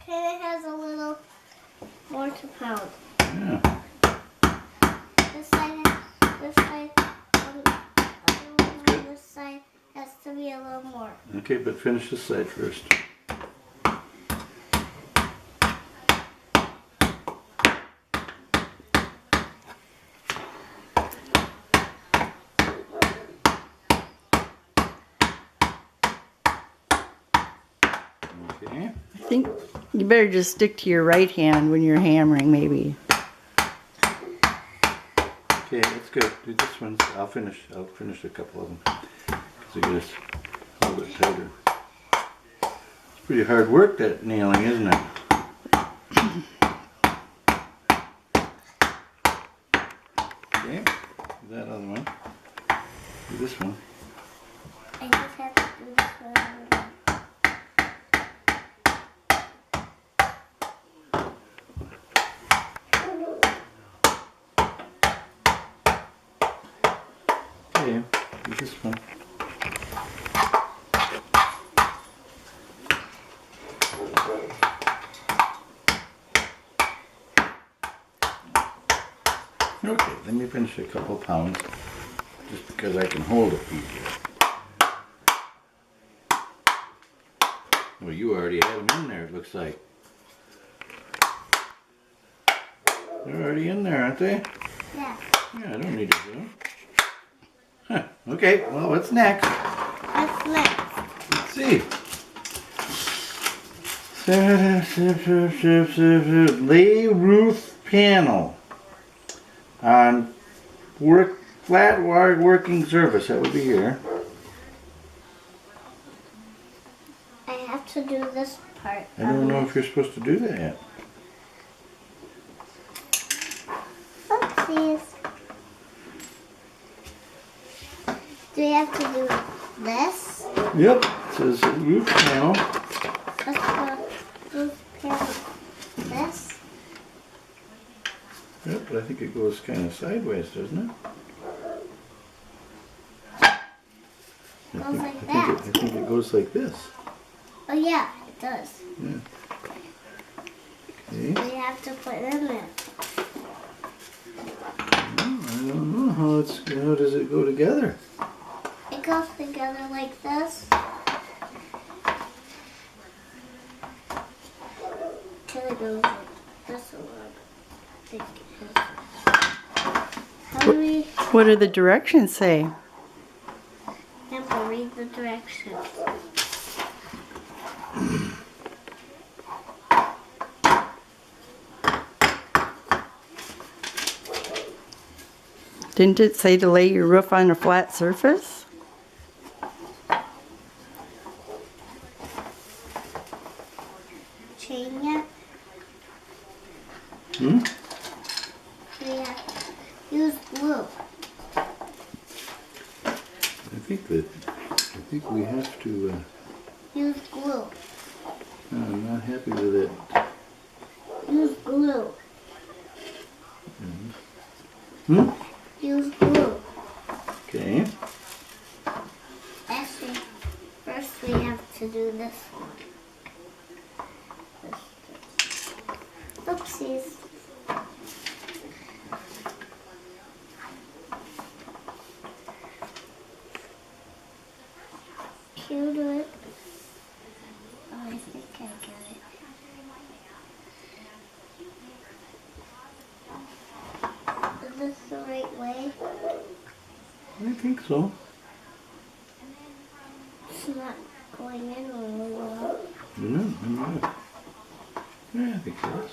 kind of has a little more to pound. Yeah. This side, on this side has to be a little more. Okay, but finish this side first. Okay. I think you better just stick to your right hand when you're hammering, maybe. Okay, that's good. Do this one. I'll finish a couple of them. So you just hold it tighter. It's pretty hard work, that nailing, isn't it? Okay, do that other one. Do this one. I just have to do this one. Okay, do this one. Okay, let me finish a couple pounds, just because I can hold it easier. Well, you already had them in there, it looks like. They're already in there, aren't they? Yeah. Yeah, I don't need to do them. Huh. Okay, well, what's next? What's next? Let's see. Lay roof panel on flat wire working surface. That would be here. I have to do this part. I don't know if you're supposed to do that yet. Oopsies. Do we have to do this? Yep. It says roof panel. Let's go roof panel. This? Yep, but I think it goes kind of sideways, doesn't it? Goes like that. I think it goes like this. Oh yeah, it does. Yeah. Okay. We have to put it in there. I don't know how does it go together? It goes together like this. Till it goes like this a little bit. How do we What do the directions say? have to read the directions? Didn't it say to lay your roof on a flat surface? Chain yet? Hmm? We have to use glue. I think we have to. Use glue. I'm not happy with it. Use glue. Hmm? Use glue. Okay. Actually, first we have to do this one. Oopsies. Can you do it? Oh, I think I get it. Is this the right way? I think so. It's not going in really well. No. Yeah, I think it is.